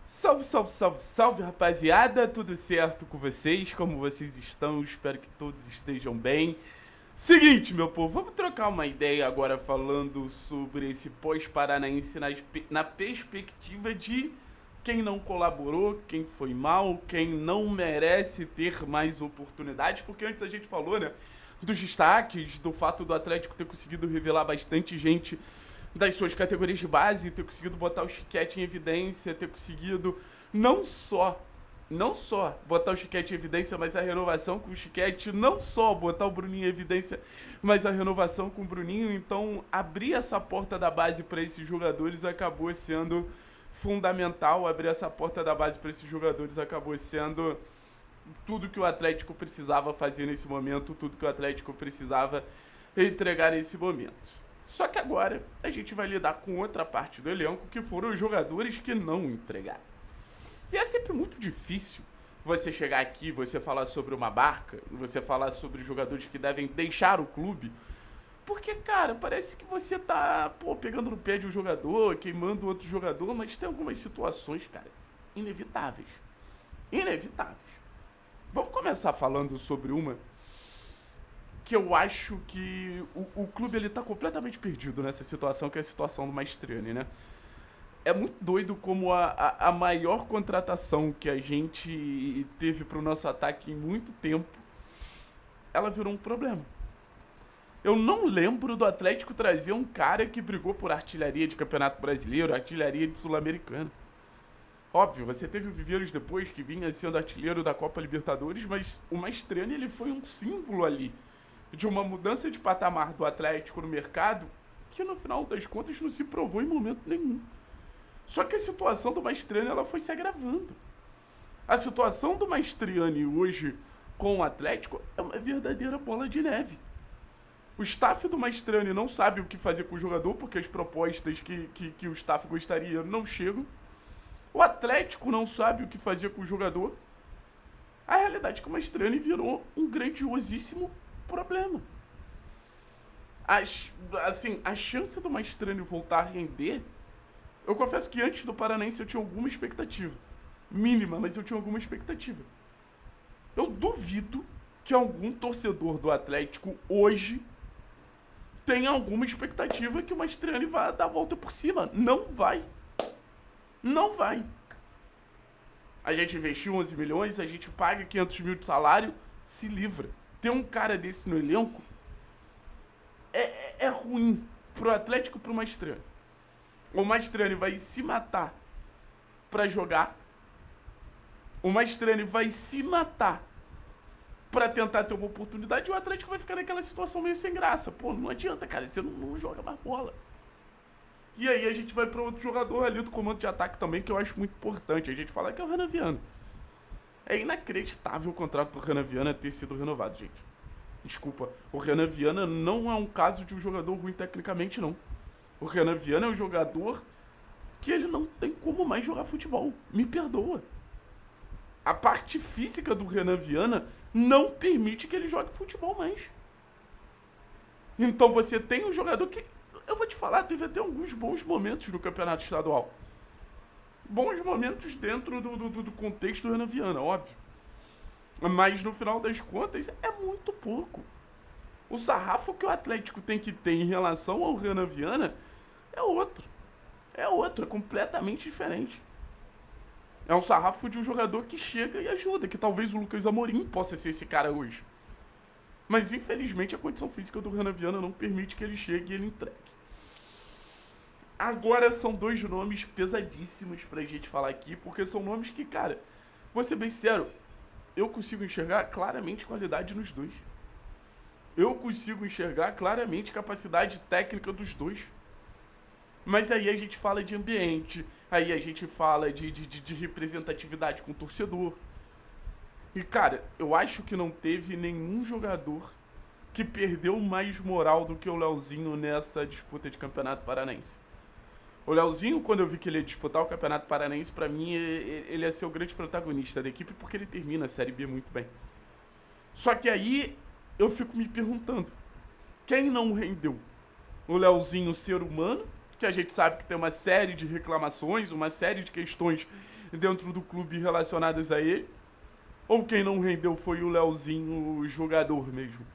Salve, salve, salve, salve, rapaziada! Tudo certo com vocês? Como vocês estão? Espero que todos estejam bem. Seguinte, meu povo, vamos trocar uma ideia agora falando sobre esse pós-paranaense na perspectiva de quem não colaborou, quem foi mal, quem não merece ter mais oportunidades, porque antes a gente falou, né, dos destaques, do fato do Atlético ter conseguido revelar bastante gente das suas categorias de base, ter conseguido botar o Chiquete em evidência, ter conseguido não só botar o Chiquete em evidência, mas a renovação com o Chiquete, não só botar o Bruninho em evidência, mas a renovação com o Bruninho. Então, abrir essa porta da base para esses jogadores acabou sendo fundamental. Abrir essa porta da base para esses jogadores acabou sendo tudo que o Atlético precisava fazer nesse momento, tudo que o Atlético precisava entregar nesse momento. Só que agora a gente vai lidar com outra parte do elenco, que foram os jogadores que não entregaram. E é sempre muito difícil você chegar aqui, você falar sobre uma barca, você falar sobre jogadores que devem deixar o clube, porque, cara, parece que você tá, pegando no pé de um jogador, queimando outro jogador, mas tem algumas situações, cara, inevitáveis. Inevitáveis. Vamos começar falando sobre uma que eu acho que o clube ele tá completamente perdido nessa situação, que é a situação do Maestrani, né? É muito doido como a maior contratação que a gente teve pro nosso ataque em muito tempo, ela virou um problema. Eu não lembro do Atlético trazer um cara que brigou por artilharia de Campeonato Brasileiro, artilharia de Sul-Americano. Óbvio, você teve o Viveiros depois, que vinha sendo artilheiro da Copa Libertadores, mas o Maestrani ele foi um símbolo ali de uma mudança de patamar do Atlético no mercado que no final das contas não se provou em momento nenhum. Só que a situação do Maestrani ela foi se agravando. A situação do Maestrani hoje com o Atlético é uma verdadeira bola de neve. O staff do Maestrani não sabe o que fazer com o jogador, porque as propostas que o staff gostaria não chegam. O Atlético não sabe o que fazer com o jogador. A realidade é que o Maestrani virou um grandiosíssimo problema. A chance do Maestrani voltar a render, eu confesso que antes do Paranaense eu tinha alguma expectativa. Mínima, mas eu tinha alguma expectativa. Eu duvido que algum torcedor do Atlético hoje tenha alguma expectativa que o Maestrani vá dar a volta por cima. Não vai. Não vai. A gente investiu 11 milhões, a gente paga 500 mil de salário, se livra. Ter um cara desse no elenco é ruim pro Atlético e pro Maestrani. O Maestrani vai se matar pra jogar. O Maestrani vai se matar pra tentar ter uma oportunidade e o Atlético vai ficar naquela situação meio sem graça. Pô, não adianta, cara, você não joga mais bola. E aí a gente vai pra outro jogador ali do comando de ataque também, que eu acho muito importante. A gente fala que é o Renan Viana. É inacreditável o contrato do Renan Viana ter sido renovado, gente. Desculpa, o Renan Viana não é um caso de um jogador ruim tecnicamente, não. O Renan Viana é um jogador que ele não tem como mais jogar futebol. Me perdoa. A parte física do Renan Viana não permite que ele jogue futebol mais. Então você tem um jogador que, eu vou te falar, teve até alguns bons momentos no campeonato estadual. Bons momentos dentro do contexto do Renan Viana, óbvio. Mas no final das contas é muito pouco. O sarrafo que o Atlético tem que ter em relação ao Renan Viana é outro. É completamente diferente. É um sarrafo de um jogador que chega e ajuda, que talvez o Lucas Amorim possa ser esse cara hoje. Mas infelizmente a condição física do Renan Viana não permite que ele chegue e ele entregue. Agora são dois nomes pesadíssimos pra gente falar aqui, porque são nomes que, cara, vou ser bem sincero, eu consigo enxergar claramente qualidade nos dois. Eu consigo enxergar claramente capacidade técnica dos dois. Mas aí a gente fala de ambiente, aí a gente fala de representatividade com o torcedor. E, cara, eu acho que não teve nenhum jogador que perdeu mais moral do que o Leozinho nessa disputa de Campeonato Paranaense. O Leozinho, quando eu vi que ele ia disputar o Campeonato Paranaense, pra mim, ele ia ser o grande protagonista da equipe, porque ele termina a Série B muito bem. Só que aí, eu fico me perguntando, quem não rendeu? O Leozinho, ser humano, que a gente sabe que tem uma série de reclamações, uma série de questões dentro do clube relacionadas a ele. Ou quem não rendeu foi o Leozinho, o jogador mesmo.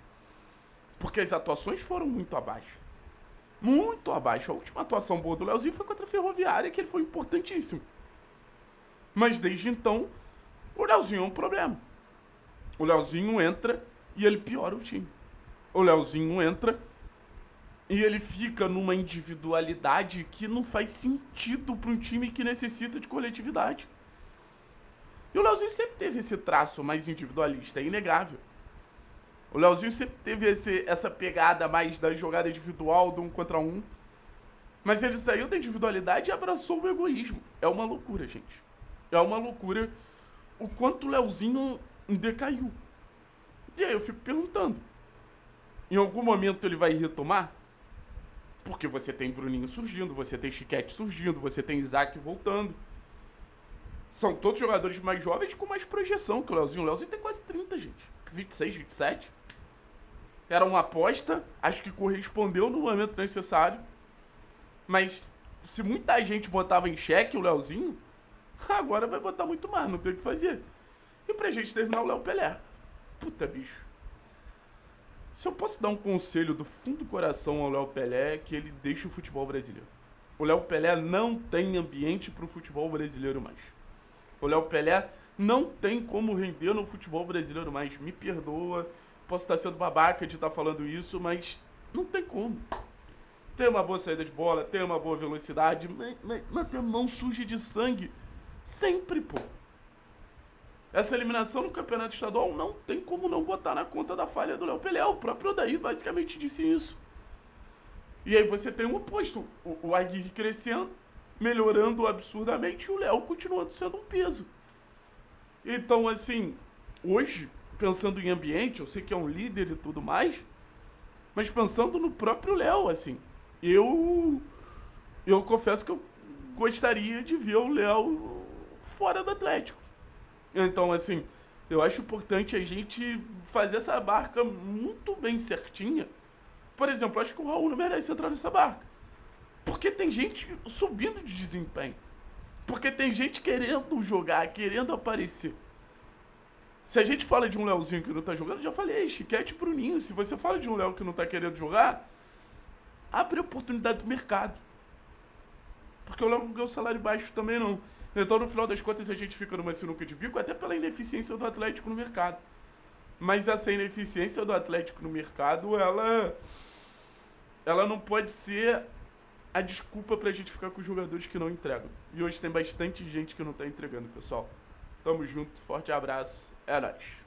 Porque as atuações foram muito abaixo. Muito abaixo. A última atuação boa do Leozinho foi contra a Ferroviária, que ele foi importantíssimo. Mas desde então, o Leozinho é um problema. O Leozinho entra e ele piora o time. O Leozinho entra e ele fica numa individualidade que não faz sentido para um time que necessita de coletividade. E o Leozinho sempre teve esse traço mais individualista, é inegável. O Leozinho sempre teve essa pegada mais da jogada individual, do 1 contra 1. Mas ele saiu da individualidade e abraçou o egoísmo. É uma loucura, gente. É uma loucura o quanto o Leozinho decaiu. E aí eu fico perguntando, em algum momento ele vai retomar? Porque você tem Bruninho surgindo, você tem Chiquete surgindo, você tem Isaac voltando. São todos jogadores mais jovens com mais projeção que o Leozinho. O Leozinho tem quase 30, gente. 26, 27. Era uma aposta, acho que correspondeu no momento necessário. Mas se muita gente botava em xeque o Leozinho, agora vai botar muito mais, não tem o que fazer. E pra gente terminar, o Léo Pelé. Puta, bicho. Se eu posso dar um conselho do fundo do coração ao Léo Pelé, é que ele deixe o futebol brasileiro. O Léo Pelé não tem ambiente pro futebol brasileiro mais. O Léo Pelé não tem como render no futebol brasileiro mais. Me perdoa, posso estar sendo babaca de estar falando isso, mas não tem como. Tem uma boa saída de bola, tem uma boa velocidade, mas tem a mão suja de sangue. Sempre, pô. Essa eliminação no campeonato estadual não tem como não botar na conta da falha do Léo Pelé. O próprio Odair basicamente disse isso. E aí você tem um oposto. O Aguirre crescendo, melhorando absurdamente, e o Léo continuando sendo um peso. Então, assim, hoje, pensando em ambiente, eu sei que é um líder e tudo mais, mas pensando no próprio Léo, assim, eu confesso que eu gostaria de ver o Léo fora do Atlético. Então, assim, eu acho importante a gente fazer essa barca muito bem certinha. Por exemplo, eu acho que o Raul não merece entrar nessa barca. Porque tem gente subindo de desempenho. Porque tem gente querendo jogar, querendo aparecer. Se a gente fala de um Léozinho que não tá jogando, eu já falei, Chiquete e Bruninho. Se você fala de um Léo que não tá querendo jogar, abre a oportunidade do mercado. Porque o Léo não ganhou salário baixo também não. Então, no final das contas, a gente fica numa sinuca de bico, até pela ineficiência do Atlético no mercado. Mas essa ineficiência do Atlético no mercado, ela não pode ser a desculpa pra gente ficar com os jogadores que não entregam. E hoje tem bastante gente que não tá entregando, pessoal. Tamo junto, forte abraço, é nóis.